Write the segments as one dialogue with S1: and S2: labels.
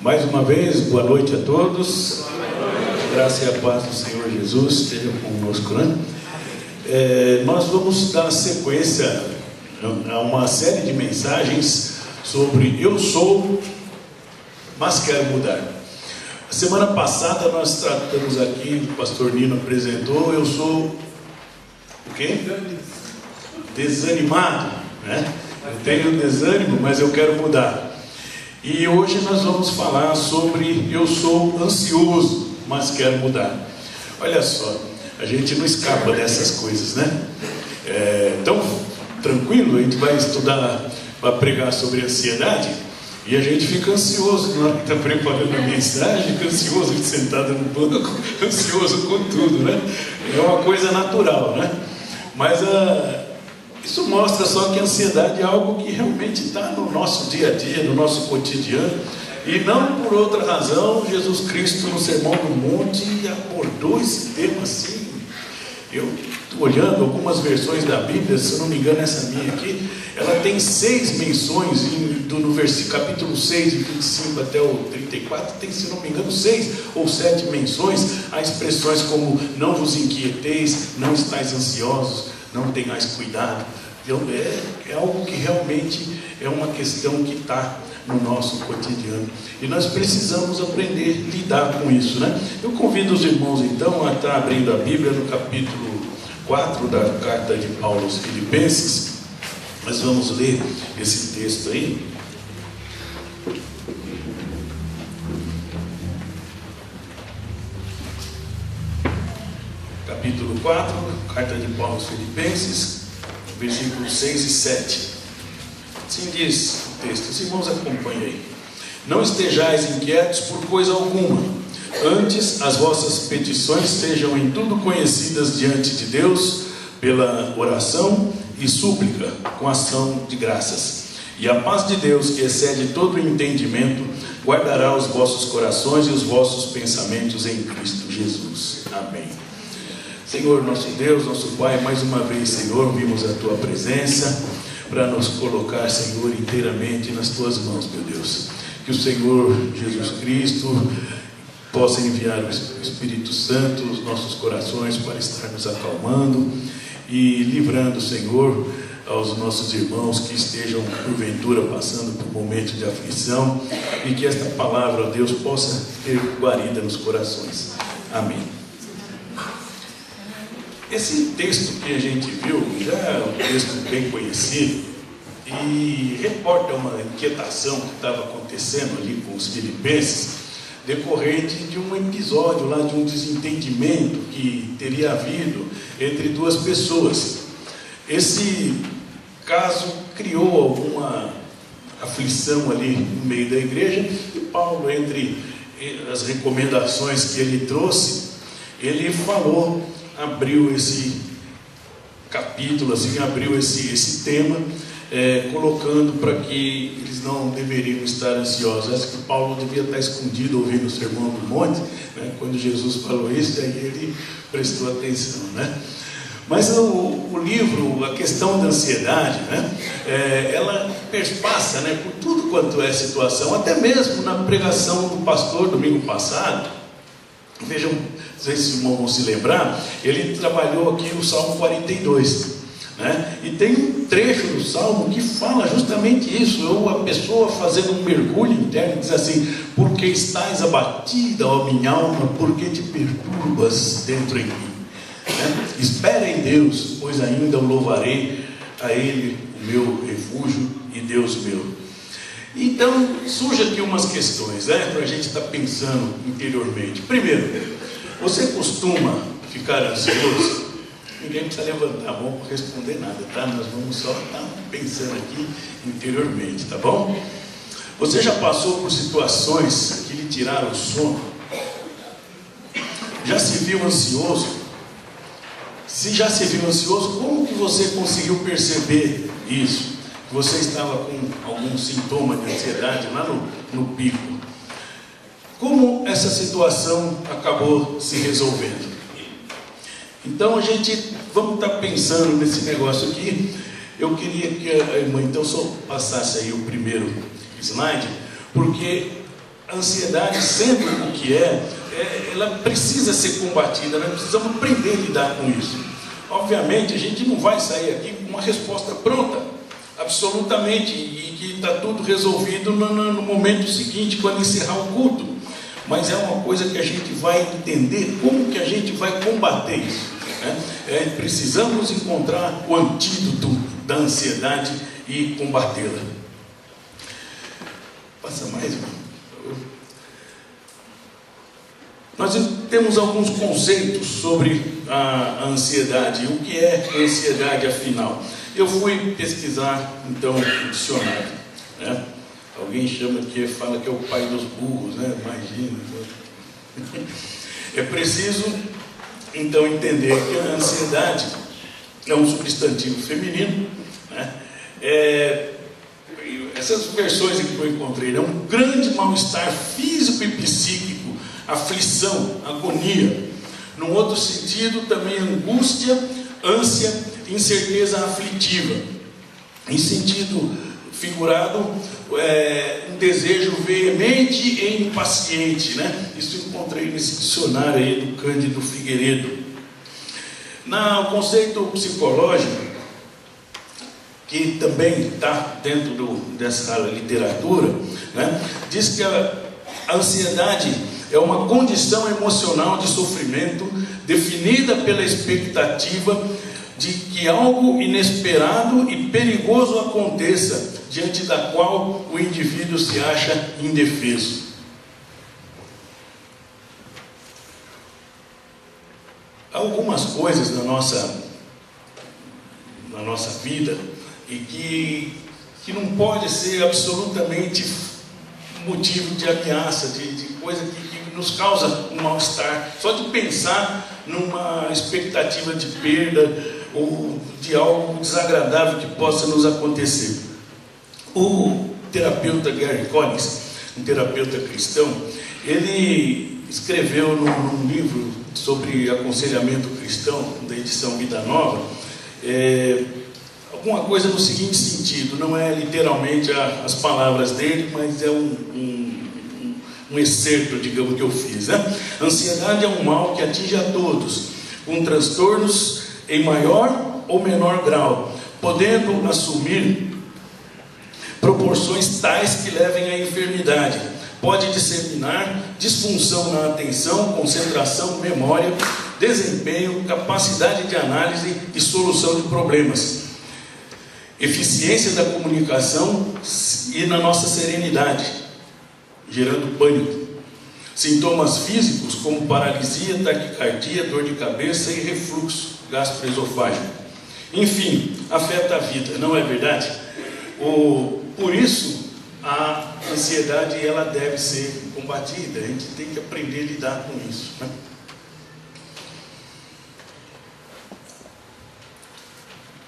S1: Mais uma vez, boa noite a todos. Graça e a paz do Senhor Jesus esteja conosco, né? Nós vamos dar sequência a uma série de mensagens sobre Eu Sou, mas Quero Mudar. A semana passada nós tratamos aqui, o pastor Nino apresentou, eu sou o quê? Desanimado, né? Eu tenho desânimo, mas eu quero mudar. E hoje nós vamos falar sobre eu sou ansioso, mas quero mudar. Olha só, a gente não escapa dessas coisas, né? Tão tranquilo, a gente vai estudar para pregar sobre ansiedade e a gente fica ansioso na hora que está preparando a mensagem, fica ansioso de sentado no banco, ansioso com tudo, né? É uma coisa natural, né? Mas isso mostra só que a ansiedade é algo que realmente está no nosso dia a dia, no nosso cotidiano, e não por outra razão. Jesus Cristo no Sermão do Monte abordou esse tema assim. Eu estou olhando algumas versões da Bíblia, se eu não me engano essa minha aqui, ela tem 6 menções no capítulo 6, 25 até o 34, tem, se não me engano, 6 ou 7 menções a expressões como não vos inquieteis, não estáis ansiosos, não tenhais cuidado. Então, é algo que realmente é uma questão que está no nosso cotidiano. E nós precisamos aprender a lidar com isso, né? Eu convido os irmãos, então, a estar abrindo a Bíblia no capítulo 4 da carta de Paulo aos Filipenses. Nós vamos ler esse texto aí. Capítulo 4, carta de Paulo aos Filipenses, versículos 6 e 7. Assim diz o texto, os irmãos acompanhem aí. Não estejais inquietos por coisa alguma, antes as vossas petições sejam em tudo conhecidas diante de Deus, pela oração e súplica, com ação de graças. E a paz de Deus, que excede todo o entendimento, guardará os vossos corações e os vossos pensamentos em Cristo Jesus. Amém. Senhor, nosso Deus, nosso Pai, mais uma vez, Senhor, vimos a Tua presença para nos colocar, Senhor, inteiramente nas Tuas mãos, meu Deus. Que o Senhor Jesus Cristo possa enviar o Espírito Santo nos nossos corações para estar nos acalmando e livrando, Senhor, aos nossos irmãos que estejam, porventura, passando por momentos de aflição, e que esta palavra, ó Deus, possa ter guarida nos corações. Amém. Esse texto que a gente viu já é um texto bem conhecido e reporta uma inquietação que estava acontecendo ali com os filipenses, decorrente de um episódio lá, de um desentendimento que teria havido entre duas pessoas. Esse caso criou alguma aflição ali no meio da igreja, e Paulo, entre as recomendações que ele trouxe, ele falou, abriu esse capítulo, assim, abriu esse tema, colocando para que eles não deveriam estar ansiosos. Acho que Paulo devia estar escondido ouvindo o Sermão do Monte, né? Quando Jesus falou isso, aí ele prestou atenção, né? Mas o livro, a questão da ansiedade, né? Ela perspassa, né, por tudo quanto é situação, até mesmo na pregação do pastor domingo passado. Vejam, não sei se os irmãos vão se lembrar, ele trabalhou aqui o Salmo 42, né? E tem um trecho do Salmo que fala justamente isso. A pessoa fazendo um mergulho interno diz assim: porque estás abatida, ó minha alma, porque te perturbas dentro em mim, né? Espera em Deus, pois ainda o louvarei, a Ele o meu refúgio e Deus meu. Então, surgem aqui umas questões, né, para a gente estar pensando interiormente. Primeiro, você costuma ficar ansioso? Ninguém precisa levantar a mão para responder nada, tá? Nós vamos só estar pensando aqui interiormente, tá bom? Você já passou por situações que lhe tiraram o sono? Já se viu ansioso? Se já se viu ansioso, como que você conseguiu perceber isso? Que você estava com algum sintoma de ansiedade lá no pico. Como essa situação acabou se resolvendo? Então vamos estar pensando nesse negócio aqui. Eu queria que a irmã então só passasse aí o primeiro slide, porque a ansiedade, sendo o que ela precisa ser combatida, nós precisamos aprender a lidar com isso. Obviamente, a gente não vai sair aqui com uma resposta pronta, absolutamente, e que está tudo resolvido no momento seguinte, quando encerrar o culto. Mas é uma coisa que a gente vai entender como que a gente vai combater isso, né? Precisamos encontrar o antídoto da ansiedade e combatê-la. Passa mais, irmão. Nós temos alguns conceitos sobre a ansiedade. O que é ansiedade, afinal? Eu fui pesquisar, então, o dicionário, né? Alguém fala que é o pai dos burros, né? Imagina. É preciso, então, entender que a ansiedade é um substantivo feminino, né? Essas versões que eu encontrei, é um grande mal-estar físico e psíquico, aflição, agonia. Num outro sentido, também angústia, ânsia, incerteza aflitiva. Em sentido figurado, um desejo veemente e impaciente, né? Isso eu encontrei nesse dicionário aí do Cândido Figueiredo. No conceito psicológico, que também está dentro dessa literatura, né? Diz que a ansiedade é uma condição emocional de sofrimento definida pela expectativa de que algo inesperado e perigoso aconteça, diante da qual o indivíduo se acha indefeso. Há algumas coisas na nossa vida e que não pode ser absolutamente motivo de ameaça, de coisa que nos causa um mal-estar. Só de pensar numa expectativa de perda ou de algo desagradável que possa nos acontecer. O terapeuta Gary Collins, um terapeuta cristão, ele escreveu num livro sobre aconselhamento cristão, da edição Vida Nova, alguma coisa no seguinte sentido, não é literalmente as palavras dele, mas é um excerto, digamos, que eu fiz, né? Ansiedade é um mal que atinge a todos, com transtornos em maior ou menor grau, podendo assumir proporções tais que levem à enfermidade. Pode disseminar disfunção na atenção, concentração, memória, desempenho, capacidade de análise e solução de problemas, eficiência da comunicação e na nossa serenidade, gerando pânico. Sintomas físicos como paralisia, taquicardia, dor de cabeça e refluxo gastroesofágico. Enfim, afeta a vida, não é verdade? Por isso, a ansiedade ela deve ser combatida. A gente tem que aprender a lidar com isso, né?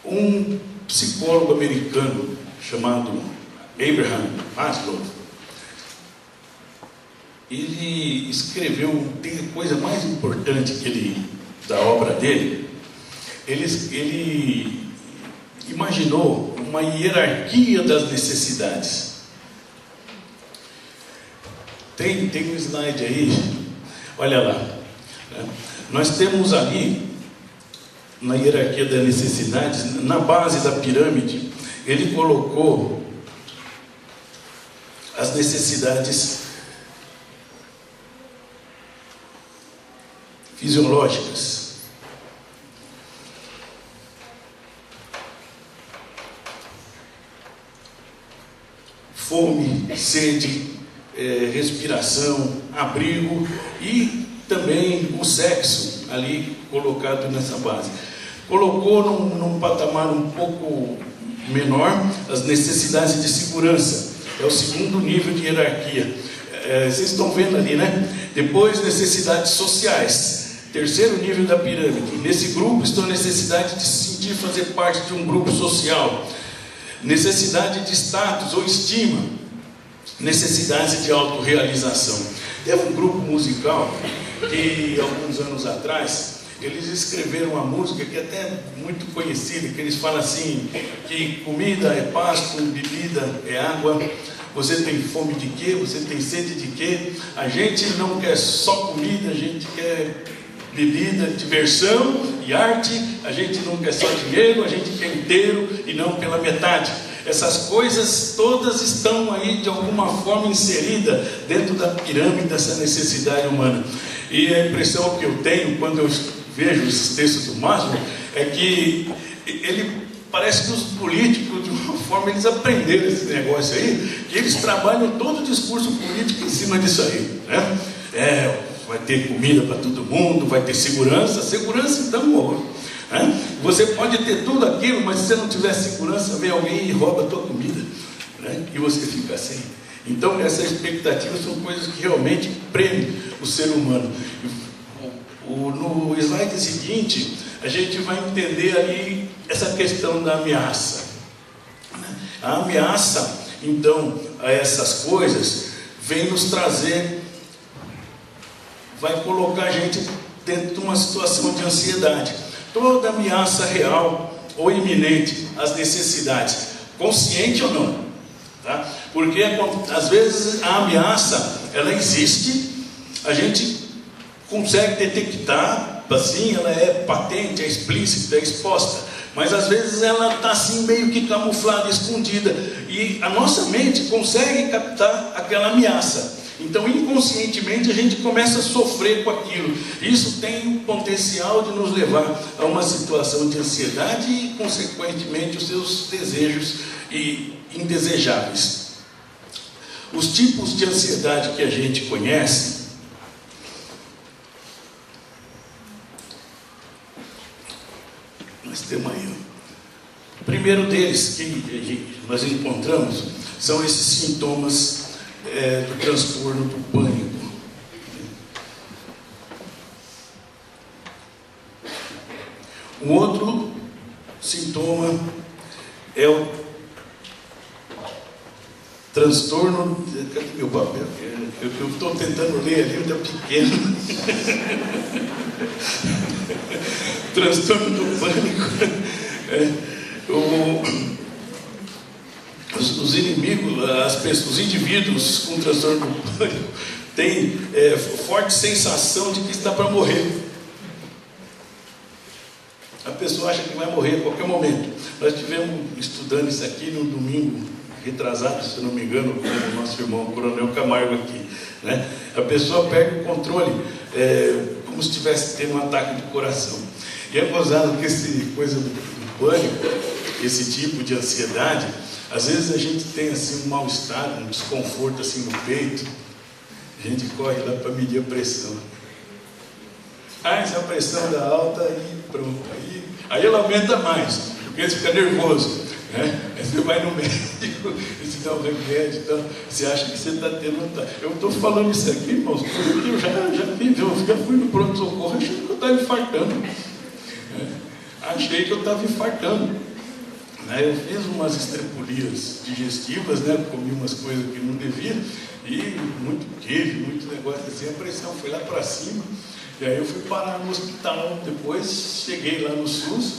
S1: Um psicólogo americano chamado Abraham Maslow, ele escreveu, tem a coisa mais importante da obra dele, ele imaginou uma hierarquia das necessidades. Tem um slide aí, olha lá, né? Nós temos ali, na hierarquia das necessidades, na base da pirâmide, ele colocou as necessidades fisiológicas. Fome, sede, respiração, abrigo e também o sexo ali colocado nessa base. Colocou num patamar um pouco menor as necessidades de segurança. É o segundo nível de hierarquia. Vocês estão vendo ali, né? Depois, necessidades sociais. Terceiro nível da pirâmide. Nesse grupo estão a necessidade de se sentir fazer parte de um grupo social. Necessidade de status ou estima. Necessidade de autorrealização. Teve um grupo musical que, alguns anos atrás, eles escreveram uma música que é até muito conhecida, que eles falam assim, que comida é pasto, bebida é água. Você tem fome de quê? Você tem sede de quê? A gente não quer só comida, a gente quer bebida, diversão e arte. A gente não quer só dinheiro, a gente quer inteiro e não pela metade. Essas coisas todas estão aí de alguma forma inseridas dentro da pirâmide dessa necessidade humana. E a impressão que eu tenho quando eu vejo esses textos do Maslow é que ele parece que os políticos, de uma forma, eles aprenderam esse negócio aí, que eles trabalham todo o discurso político em cima disso aí, né? Vai ter comida para todo mundo, vai ter segurança então morre. Você pode ter tudo aquilo, mas se você não tiver segurança, vem alguém e rouba a tua comida, né? E você fica sem. Então essas expectativas são coisas que realmente prendem o ser humano. No slide seguinte, a gente vai entender aí essa questão da ameaça. A ameaça, então, a essas coisas, vem nos trazer, vai colocar a gente dentro de uma situação de ansiedade. Toda ameaça real ou iminente às necessidades, consciente ou não, tá? Porque às vezes a ameaça, ela existe, a gente consegue detectar, assim, ela é patente, é explícita, é exposta, mas às vezes ela está assim meio que camuflada, escondida, e a nossa mente consegue captar aquela ameaça. Então inconscientemente a gente começa a sofrer com aquilo. Isso tem o potencial de nos levar a uma situação de ansiedade e consequentemente os seus desejos indesejáveis. Os tipos de ansiedade que a gente conhece, nós temos aí. O primeiro deles que nós encontramos são esses sintomas do transtorno do pânico. Um outro sintoma é o transtorno. Cadê meu papel? Eu estou tentando ler ali, está pequeno. Transtorno do pânico. Os inimigos, os indivíduos com transtorno do pânico têm forte sensação de que está para morrer. A pessoa acha que vai morrer a qualquer momento. Nós estivemos estudando isso aqui no domingo retrasado, se não me engano, com o nosso irmão Coronel Camargo aqui, né? A pessoa perde o controle, como se estivesse tendo um ataque de coração. E é gozado que essa coisa do pânico, esse tipo de ansiedade, às vezes a gente tem assim um mal-estar, um desconforto assim no peito, a gente corre lá para medir a pressão. Se a pressão dá alta, aí pronto, aí ela aumenta mais, porque você fica nervoso, né? Aí você vai no médico, e se dá um remédio, então, você acha que você está tendo. Eu estou falando isso aqui, irmãos, porque eu já fui no pronto-socorro achando que eu estava infartando. Achei que eu estava infartando. Eu fiz umas estrepulias digestivas, comi umas coisas que não devia, e muito queijo, muito negócio assim, a pressão foi lá para cima, e aí eu fui parar no hospital. Depois cheguei lá no SUS,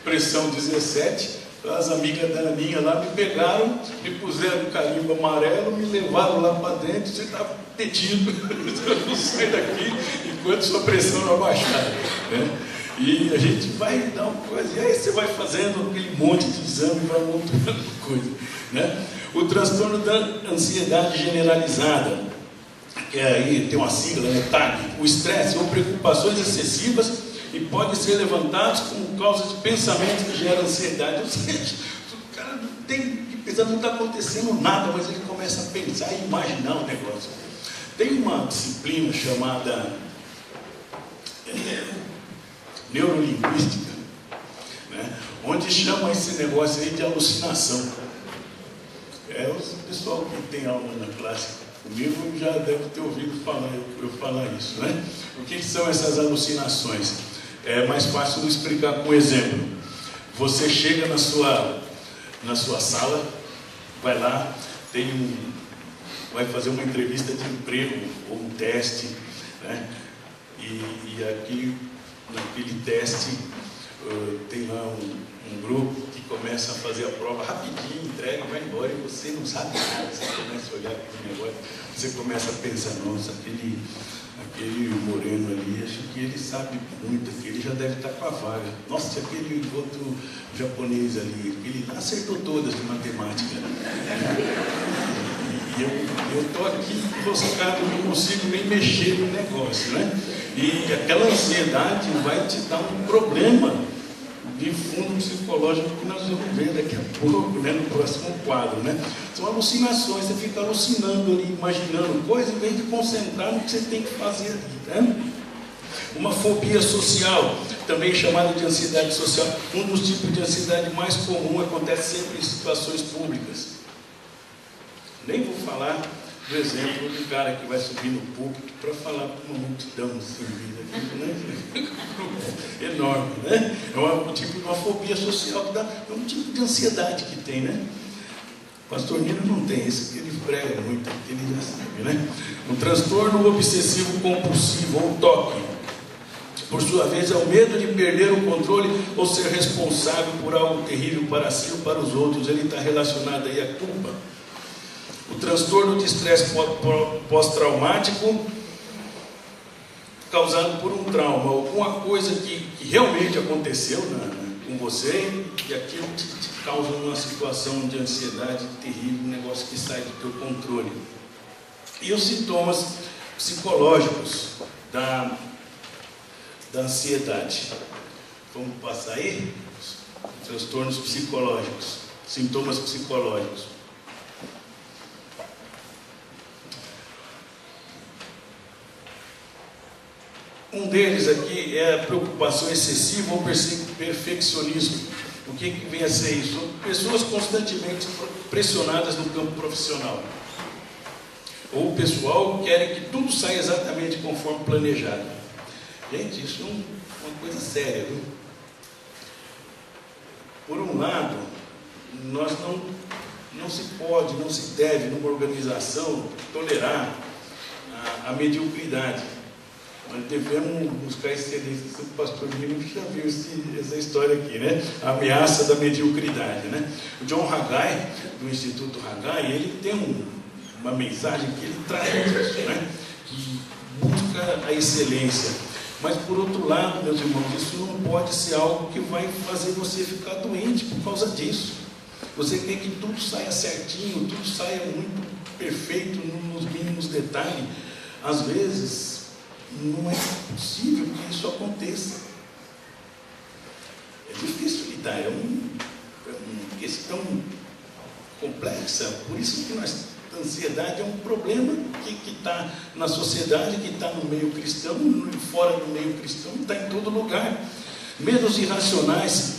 S1: pressão 17, as amigas da Aninha lá me pegaram, me puseram no carimbo amarelo, me levaram lá para dentro, você está detido, eu não saio daqui enquanto sua pressão não abaixar, né? E a gente vai dar uma coisa, e aí você vai fazendo aquele monte de exame, vai montando coisa, né? O transtorno da ansiedade generalizada, que aí tem uma sigla, TAG, o estresse ou preocupações excessivas e pode ser levantados como causa de pensamentos que geram ansiedade. Ou seja, o cara não tem que pensar, não está acontecendo nada, mas ele começa a pensar e imaginar o negócio. Tem uma disciplina chamada neurolinguística, né? Onde chama esse negócio aí de alucinação. O pessoal que tem aula na classe comigo já deve ter ouvido eu falar isso, né? O que são essas alucinações? É mais fácil de explicar com um exemplo. Você chega na sua sala, vai lá, vai fazer uma entrevista de emprego ou um teste, né? E aqui naquele teste, tem lá um grupo que começa a fazer a prova rapidinho, entrega, vai embora e você não sabe nada. Você começa a olhar aquele negócio, você começa a pensar, nossa, aquele moreno ali, acho que ele sabe muito, que ele já deve estar com a vaga. Nossa, aquele outro japonês ali, ele acertou todas de matemática. E eu estou aqui enroscado, não consigo nem mexer no negócio, né? E aquela ansiedade vai te dar um problema de fundo psicológico que nós vamos ver daqui a pouco, né, no próximo quadro, né? São alucinações, você fica alucinando ali, imaginando coisas, em vez de concentrar no que você tem que fazer ali, né? Uma fobia social, também chamada de ansiedade social. Um dos tipos de ansiedade mais comum acontece sempre em situações públicas. Nem vou falar do exemplo do cara que vai subir no púlpito para falar para uma multidão assim, né? Enorme, né? É um tipo de uma fobia social que dá, é um tipo de ansiedade que tem, né? O pastor Nino não tem esse, que ele prega muito, ele já sabe, né? Um transtorno obsessivo compulsivo ou TOC, por sua vez, é o medo de perder o controle ou ser responsável por algo terrível para si ou para os outros. Ele está relacionado aí à culpa. O transtorno de estresse pós-traumático, causado por um trauma, alguma coisa que realmente aconteceu com você, e aquilo te causa uma situação de ansiedade terrível, um negócio que sai do teu controle. E os sintomas psicológicos da ansiedade. Vamos passar aí? Transtornos psicológicos, sintomas psicológicos. Um deles aqui é a preocupação excessiva ou perfeccionismo. O que vem a ser isso? Pessoas constantemente pressionadas no campo profissional. Ou o pessoal quer que tudo saia exatamente conforme planejado. Gente, isso é uma coisa séria, viu? Por um lado, nós não se pode, não se deve, numa organização, tolerar a mediocridade. Nós devemos buscar excelência. O pastor Nino já viu essa história aqui, né? A ameaça da mediocridade, né? O John Haggai, do Instituto Haggai, ele tem uma mensagem que ele traz isso, né? Que busca a excelência. Mas, por outro lado, meus irmãos, isso não pode ser algo que vai fazer você ficar doente por causa disso. Você quer que tudo saia certinho, tudo saia muito perfeito nos mínimos detalhes. Às vezes, não é possível que isso aconteça. É difícil lidar, é uma questão complexa. Por isso que a ansiedade é um problema que está na sociedade, que está no meio cristão, fora do meio cristão, está em todo lugar. Medos irracionais,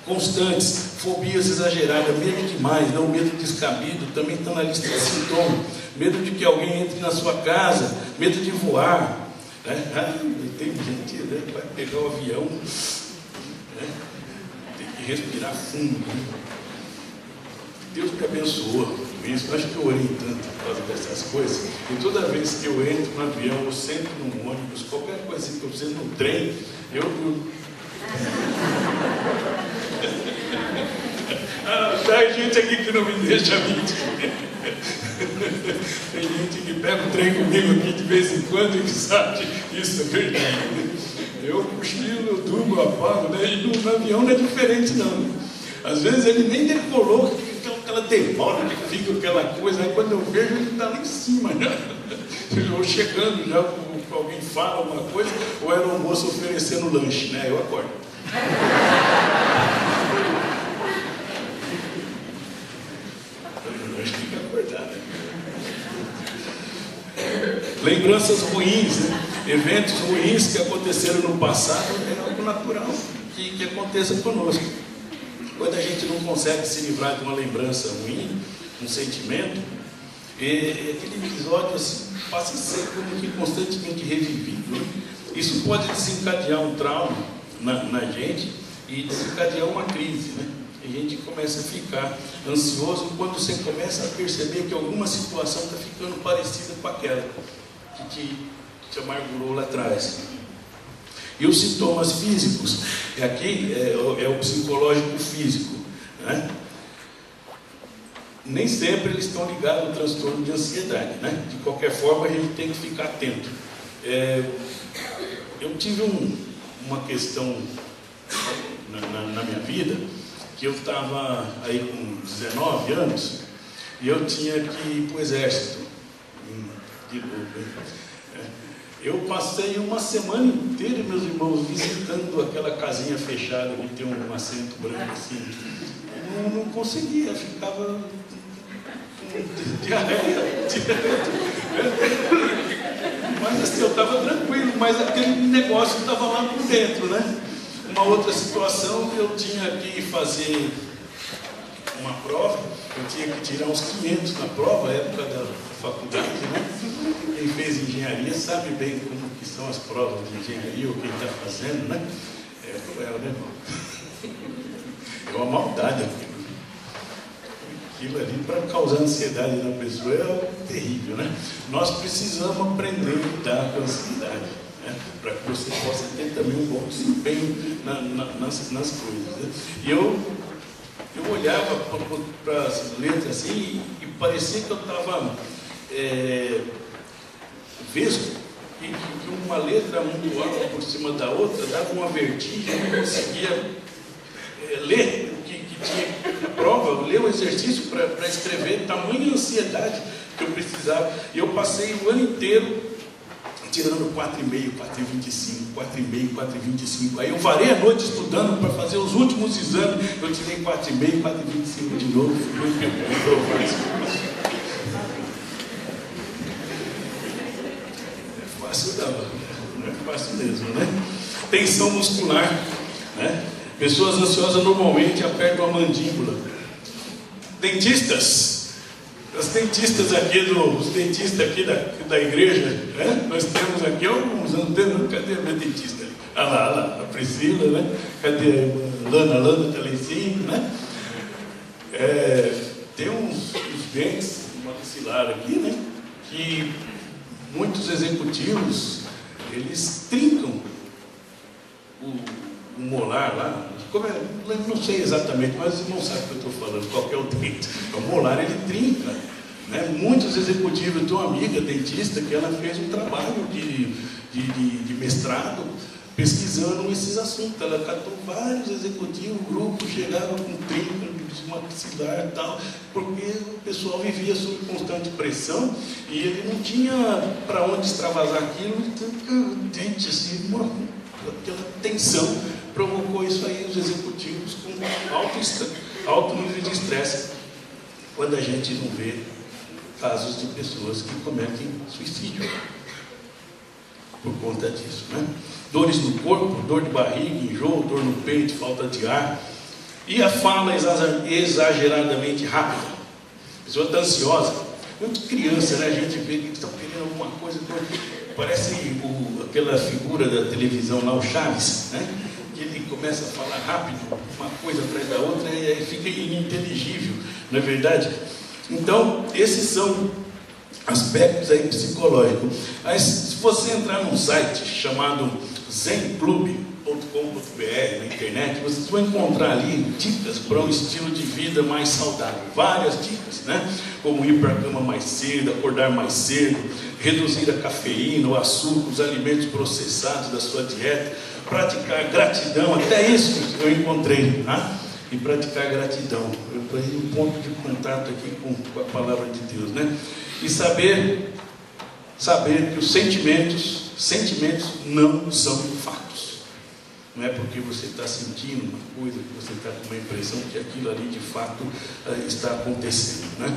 S1: constantes, fobias exageradas, medo demais, não medo descabido, também está na lista de sintomas. Medo de que alguém entre na sua casa, medo de voar, né? Tem gente, né, que vai pegar o avião, né? Tem que respirar fundo, né? Deus me abençoou com isso. Acho que eu orei tanto por causa dessas coisas, e toda vez que eu entro no avião, eu sento num ônibus, qualquer coisa que eu sento no trem, tem gente aqui que não me deixa mentir. Tem gente que pega o trem comigo aqui de vez em quando e que sabe isso é verdade. Eu cochilo, eu durmo, eu apago, né? E no avião não é diferente não, né? Às vezes ele nem decolou, aquela demora que fica aquela coisa, aí quando eu vejo ele está lá em cima, né? Eu chegando já, alguém fala alguma coisa, ou era o almoço oferecendo lanche, né? Eu acordo. Eu acho que tem que acordar, né? Lembranças ruins, né? Eventos ruins que aconteceram no passado é algo natural que aconteça conosco. Quando a gente não consegue se livrar de uma lembrança ruim, um sentimento, aquele episódio assim, passa a ser como que constantemente revivido, né? Isso pode desencadear um trauma na gente e desencadear uma crise, né? A gente começa a ficar ansioso quando você começa a perceber que alguma situação está ficando parecida com aquela que te amargurou lá atrás. E os sintomas físicos, aqui é o psicológico físico, né? Nem sempre eles estão ligados ao transtorno de ansiedade, né? De qualquer forma, a gente tem que ficar atento. Eu tive uma questão na minha vida, que eu estava aí com 19 anos, e eu tinha que ir para o exército. Eu passei uma semana inteira, meus irmãos, visitando aquela casinha fechada que tem um assento branco assim. Eu não conseguia, ficava com diarreia. Mas assim, eu estava tranquilo, mas aquele negócio estava lá por dentro, né? Uma outra situação, eu tinha que fazer uma prova, eu tinha que tirar uns 500 na prova, época da faculdade, né? Quem fez engenharia sabe bem como que são as provas de engenharia, ou quem está fazendo, né? É cruel, né, irmão? É uma maldade aquilo ali, para causar ansiedade na pessoa, é terrível, né? Nós precisamos aprender a lidar com a ansiedade, né? Para que você possa ter também um bom desempenho nas coisas, né? E eu olhava para as letras assim, e parecia que eu estava vesgo, e que uma letra muito alta por cima da outra dava uma vertigem, eu não conseguia ler o que tinha na prova, ler o exercício para escrever, tamanha ansiedade que eu precisava. E eu passei o ano inteiro tirando 4,5, 4,25, 4,5, 4,25. Aí eu varei a noite estudando para fazer os últimos exames. Eu tirei 4,5, 4,25 de novo. É fácil não é fácil mesmo, né? Tensão muscular, né? Pessoas ansiosas normalmente apertam a mandíbula. Dentistas. Os dentistas aqui da igreja, né? Nós temos aqui alguns, não temos, cadê a minha dentista? Olha lá, a Priscila, né? Cadê a Lana está lá em cima, né? Tem uns dentes, uma maxilar aqui, né? Que muitos executivos, eles trincam o molar lá, não sei exatamente, mas os irmãos sabem o que eu estou falando, qual que é o dente. O molar ele trinca, né? Muitos executivos, eu tenho uma amiga dentista que ela fez um trabalho de mestrado pesquisando esses assuntos. Ela catou vários executivos, grupos chegavam com trinca, maxilar e tal, porque o pessoal vivia sob constante pressão e ele não tinha para onde extravasar aquilo, dente assim, aquela tensão provocou isso aí, os executivos com alto nível de estresse, quando a gente não vê casos de pessoas que cometem suicídio por conta disso, né? Dores no corpo, dor de barriga, enjoo, dor no peito, falta de ar, e a fala exageradamente rápida. A pessoa está ansiosa, muito criança, né? A gente vê que está querendo alguma coisa, parece aquela figura da televisão lá, o Chaves, né? Que ele começa a falar rápido, uma coisa atrás da outra, e aí fica ininteligível, não é verdade? Então, esses são aspectos aí psicológicos. Mas se você entrar num site chamado zenclub.com.br na internet, vocês vão encontrar ali dicas para um estilo de vida mais saudável, várias dicas, né? Como ir para a cama mais cedo, acordar mais cedo, reduzir a cafeína, o açúcar, os alimentos processados da sua dieta, praticar gratidão, até isso eu encontrei, tá? E praticar gratidão, eu tenho um ponto de contato aqui com a palavra de Deus, né? E saber que os sentimentos não são fatos. Não é porque você está sentindo uma coisa, que você está com uma impressão que aquilo ali de fato está acontecendo, né?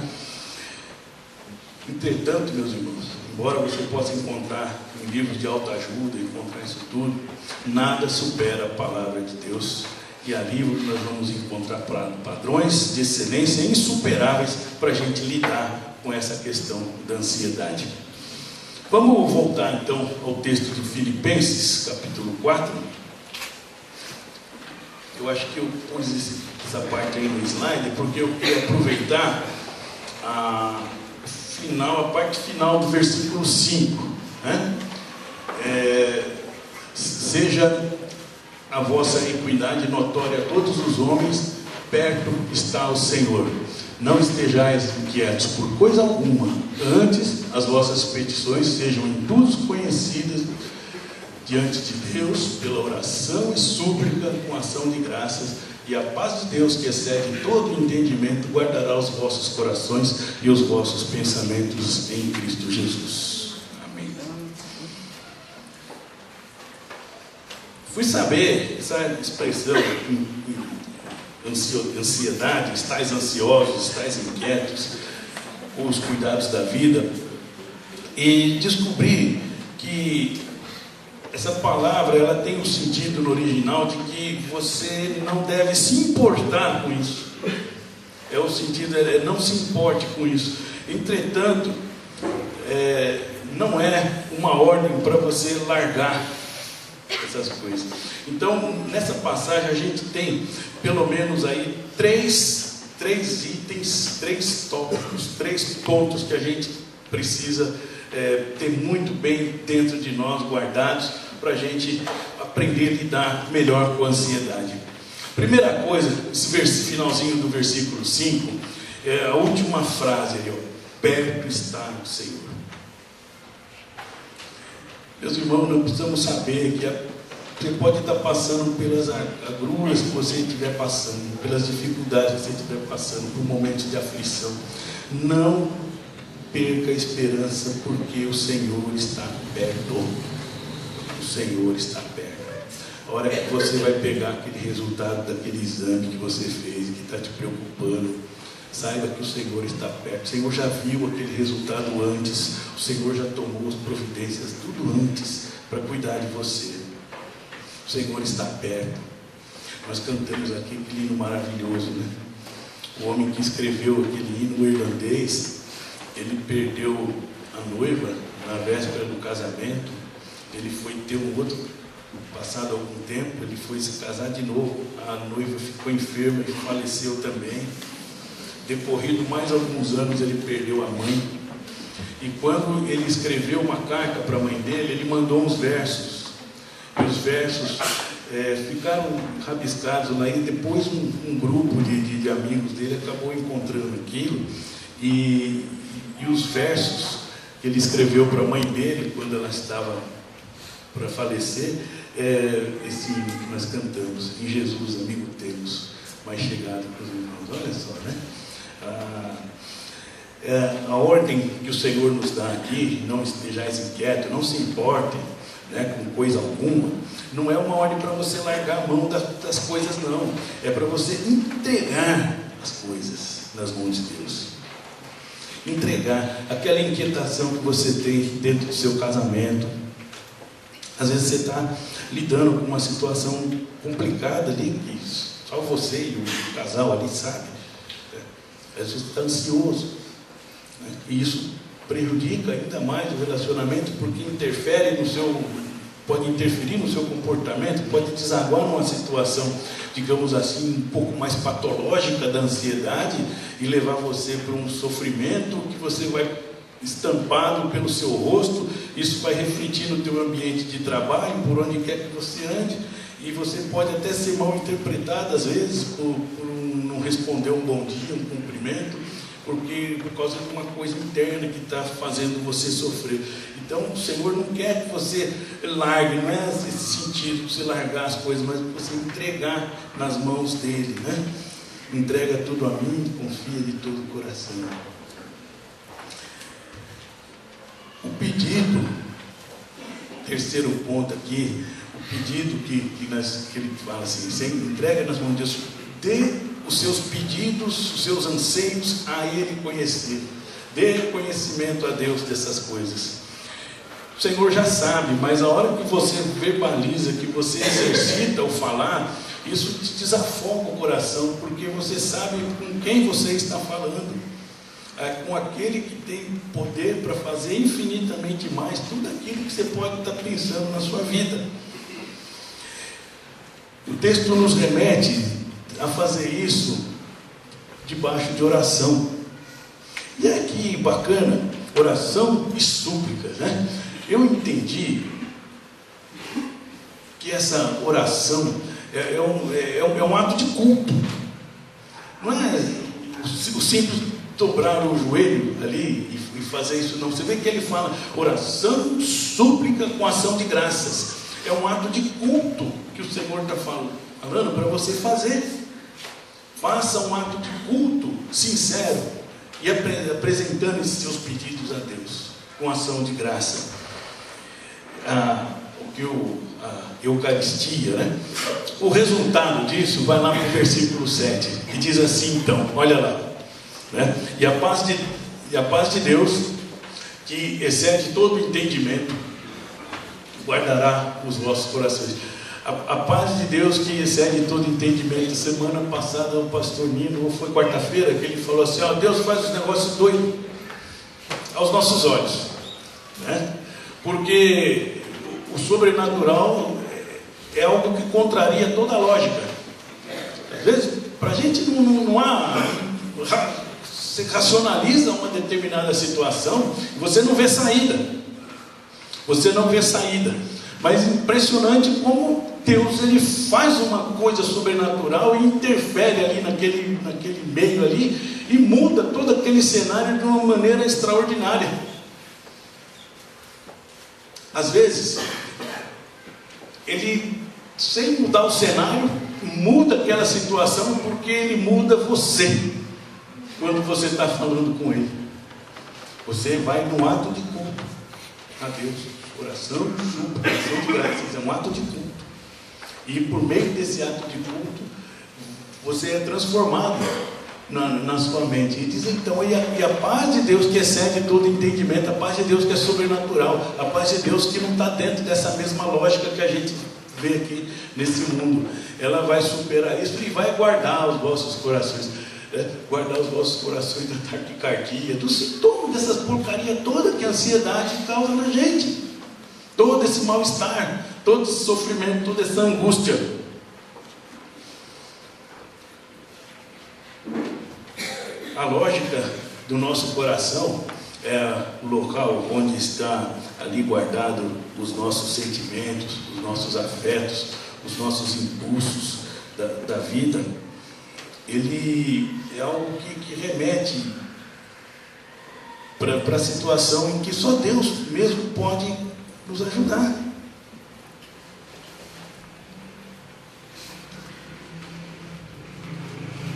S1: Entretanto, meus irmãos, embora você possa encontrar em livros de autoajuda, encontrar isso tudo, nada supera a palavra de Deus. E ali nós vamos encontrar padrões de excelência insuperáveis para a gente lidar com essa questão da ansiedade. Vamos voltar então ao texto de Filipenses, capítulo 4. Eu acho que eu pus essa parte aí no slide, porque eu queria aproveitar a parte final do versículo 5, né? seja a vossa equidade notória a todos os homens, perto está o Senhor. Não estejais inquietos por coisa alguma, antes as vossas petições sejam em tudo conhecidas diante de Deus, pela oração e súplica, com ação de graças, e a paz de Deus, que excede todo entendimento, guardará os vossos corações e os vossos pensamentos em Cristo Jesus. Amém. Fui saber essa expressão, ansiedade, estáis ansiosos, estáis inquietos, com os cuidados da vida, e descobri que essa palavra, ela tem um sentido no original de que você não deve se importar com isso. O sentido não se importe com isso. Entretanto, não é uma ordem para você largar essas coisas. Então, nessa passagem a gente tem pelo menos aí três itens, 3 tópicos, 3 pontos que a gente precisa ter muito bem dentro de nós, guardados, para a gente aprender a lidar melhor com a ansiedade. Primeira coisa, esse finalzinho do versículo 5, é a última frase ali, perto está o Senhor. Meus irmãos, nós precisamos saber que você pode estar passando pelas agruras que você estiver passando, pelas dificuldades que você estiver passando, por momentos de aflição. Não perca a esperança, porque o Senhor está perto. O Senhor está perto. A hora que você vai pegar aquele resultado daquele exame que você fez, que está te preocupando, saiba que o Senhor está perto. O Senhor já viu aquele resultado antes. O Senhor já tomou as providências tudo antes para cuidar de você. O Senhor está perto. Nós cantamos aqui aquele hino maravilhoso, né? O homem que escreveu aquele hino irlandês, ele perdeu a noiva na véspera do casamento. Ele foi ter um outro, passado algum tempo, ele foi se casar de novo. A noiva ficou enferma e faleceu também. Decorrido mais alguns anos, ele perdeu a mãe. E quando ele escreveu uma carta para a mãe dele, ele mandou uns versos. E os versos ficaram rabiscados lá. E depois um grupo de amigos dele acabou encontrando aquilo. E os versos que ele escreveu para a mãe dele, quando ela estava para falecer, esse hino que nós cantamos: em Jesus amigo temos, mais chegado para os irmãos. Olha só, né? A ordem que o Senhor nos dá aqui, não estejais inquietos, não se importem, né, com coisa alguma, não é uma ordem para você largar a mão das coisas, não. É para você entregar as coisas nas mãos de Deus. Entregar aquela inquietação que você tem dentro do seu casamento. Às vezes você está lidando com uma situação complicada ali, que só você e o casal ali sabe. Às vezes você está ansioso, né? E isso prejudica ainda mais o relacionamento, porque pode interferir no seu comportamento, pode desaguar numa situação, digamos assim, um pouco mais patológica da ansiedade e levar você para um sofrimento que você vai estampado pelo seu rosto. Isso vai refletir no teu ambiente de trabalho, por onde quer que você ande, e você pode até ser mal interpretado às vezes por não responder um bom dia, um cumprimento, por causa de uma coisa interna que está fazendo você sofrer. Então o Senhor não quer que você largue, não é esse sentido de você largar as coisas, mas você entregar nas mãos dele, né? Entrega tudo a mim, confia de todo o coração. O pedido, terceiro ponto aqui, o pedido que ele fala assim: você entrega nas mãos de Deus, dê os seus pedidos, os seus anseios a Ele conhecer, dê conhecimento a Deus dessas coisas. O Senhor já sabe, mas a hora que você verbaliza, que você exercita o falar, isso te desafoga o coração, porque você sabe com quem você está falando. Com aquele que tem poder para fazer infinitamente mais tudo aquilo que você pode estar pensando na sua vida. O texto nos remete a fazer isso debaixo de oração. E aqui, bacana, oração e súplicas, né? Eu entendi que essa oração é um ato de culto. Não é o simples dobrar o joelho ali e fazer isso, não. Você vê que ele fala oração, súplica com ação de graças. É um ato de culto que o Senhor está falando para você fazer. Faça um ato de culto sincero e apresentando esses seus pedidos a Deus com ação de graça. A Eucaristia, né? O resultado disso vai lá para o versículo 7, que diz assim, então, olha lá, né? E a paz de Deus, que excede todo entendimento, guardará os vossos corações. A paz de Deus que excede todo entendimento. Semana passada o pastor Nino, ou foi quarta-feira, que ele falou assim, Deus faz os negócios doidos aos nossos olhos, né? Porque o sobrenatural é algo que contraria toda a lógica. Às vezes, para a gente não há... Você racionaliza uma determinada situação e você não vê saída. Você não vê saída. Mas impressionante como Deus ele faz uma coisa sobrenatural e interfere ali naquele meio ali e muda todo aquele cenário de uma maneira extraordinária. Às vezes, ele, sem mudar o cenário, muda aquela situação porque ele muda você. Quando você está falando com ele, você vai num ato de culto a Deus, oração de graças, é um ato de culto. E por meio desse ato de culto, você é transformado na sua mente. E diz então, e a paz de Deus que excede todo entendimento, a paz de Deus que é sobrenatural, a paz de Deus que não está dentro dessa mesma lógica que a gente vê aqui nesse mundo, ela vai superar isso e vai guardar os vossos corações. Guardar os vossos corações da taquicardia, do sintoma dessas porcaria toda que a ansiedade causa na gente, todo esse mal-estar, todo esse sofrimento, toda essa angústia. A lógica do nosso coração é o local onde está ali guardado os nossos sentimentos, os nossos afetos, os nossos impulsos da vida. Ele é algo que remete para a situação em que só Deus mesmo pode nos ajudar.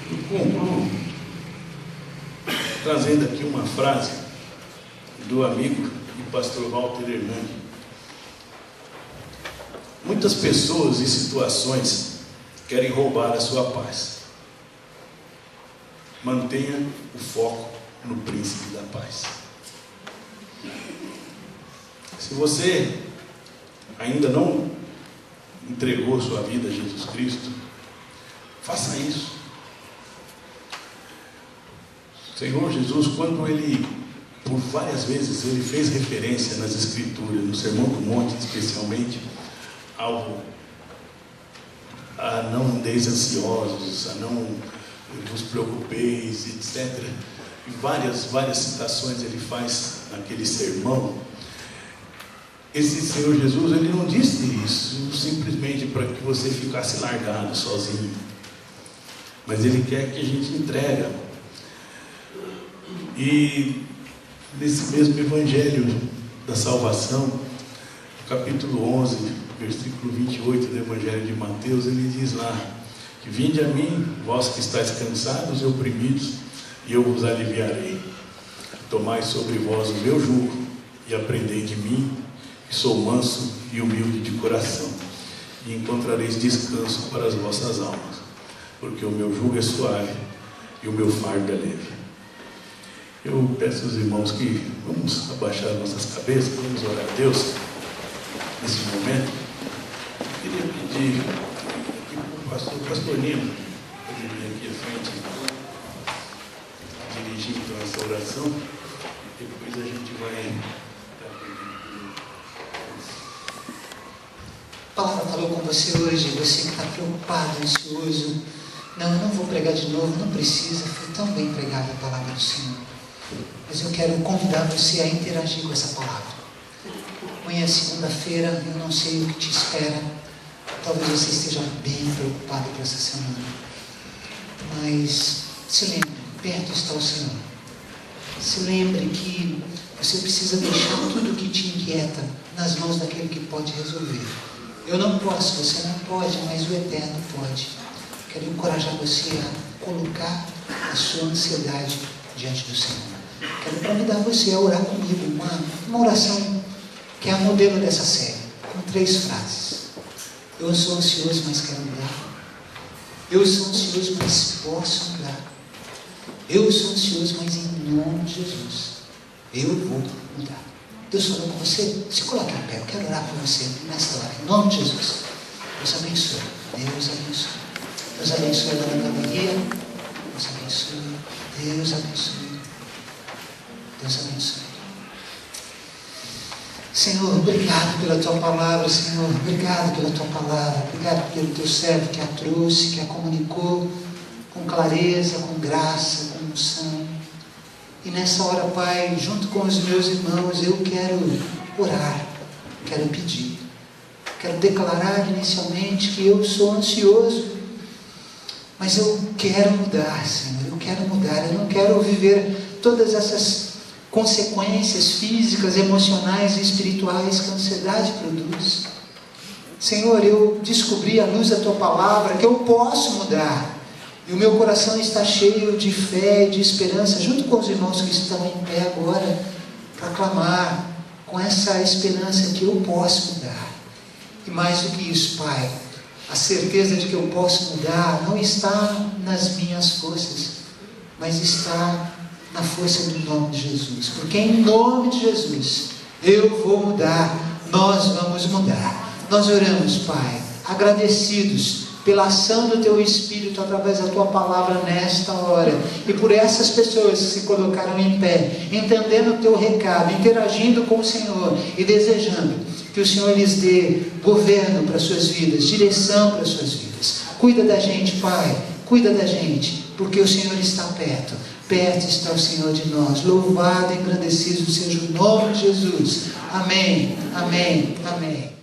S1: Eu concluo trazendo aqui uma frase do amigo e pastor Walter Hernani. Muitas pessoas e situações querem roubar a sua paz. Mantenha o foco no príncipe da paz. Se você ainda não entregou sua vida a Jesus Cristo, faça isso. O Senhor Jesus, quando Ele, por várias vezes, Ele fez referência nas Escrituras, no Sermão do Monte especialmente, a não andeis ansiosos, a não vos preocupeis, etc. E várias citações Ele faz naquele sermão. Esse Senhor Jesus, Ele não disse isso simplesmente para que você ficasse largado sozinho, mas Ele quer que a gente entregue. E nesse mesmo Evangelho da Salvação, capítulo 11, versículo 28 do Evangelho de Mateus, Ele diz lá, que vinde a mim, vós que estáis cansados e oprimidos, e eu vos aliviarei. Tomai sobre vós o meu jugo, e aprendei de mim, que sou manso e humilde de coração, e encontrareis descanso para as vossas almas, porque o meu jugo é suave, e o meu fardo é leve. Eu peço aos irmãos que vamos abaixar nossas cabeças, vamos orar a Deus, nesse momento. Eu queria pedir o pastor Nino, pode vir aqui à frente, dirigir então essa oração, depois a gente vai...
S2: A palavra falou com você hoje, você que está preocupado, ansioso. Não, eu não vou pregar de novo, não precisa, foi tão bem pregada a palavra do Senhor. Mas eu quero convidar você a interagir com essa palavra. Amanhã é segunda-feira, eu não sei o que te espera, Talvez você esteja bem preocupado com essa semana. Mas se lembre, perto está o Senhor. Se lembre que você precisa deixar tudo o que te inquieta nas mãos daquele que pode resolver. Eu não posso, você não pode, mas o Eterno pode. Quero encorajar você a colocar a sua ansiedade diante do Senhor. Quero convidar você a orar comigo, uma oração que é a modelo dessa série, com 3 frases. Eu sou ansioso, mas quero mudar. Eu sou ansioso, mas posso mudar. Eu sou ansioso, mas em nome de Jesus, eu vou mudar. Deus falou com você? Se coloque em pé, eu quero orar por você nesta hora, em nome de Jesus. Deus abençoe, Deus abençoe. Deus abençoe a dona Maria. Deus abençoe, Deus abençoe. Deus abençoe. Senhor, obrigado pela tua palavra, Senhor. Obrigado pela tua palavra. Obrigado pelo teu servo que a trouxe, que a comunicou com clareza, com graça, com unção. E nessa hora, Pai, junto com os meus irmãos, eu quero orar, quero pedir, quero declarar inicialmente que eu sou ansioso, mas eu quero mudar, Senhor. Eu quero mudar. Eu não quero viver todas essas consequências físicas, emocionais e espirituais que a ansiedade produz. Senhor, eu descobri à luz da tua palavra que eu posso mudar, e o meu coração está cheio de fé e de esperança, junto com os irmãos que estão em pé agora, para clamar com essa esperança que eu posso mudar. E mais do que isso, Pai, a certeza de que eu posso mudar não está nas minhas forças, mas está na força do nome de Jesus, porque em nome de Jesus eu vou mudar, nós vamos mudar. Nós oramos, Pai, agradecidos pela ação do Teu Espírito através da Tua palavra nesta hora, e por essas pessoas que se colocaram em pé, entendendo o Teu recado, interagindo com o Senhor e desejando que o Senhor lhes dê governo para as suas vidas, direção para as suas vidas. Cuida da gente, Pai, cuida da gente, porque o Senhor está perto. Perto está o Senhor de nós. Louvado e engrandecido seja o nome de Jesus. Amém, amém, amém.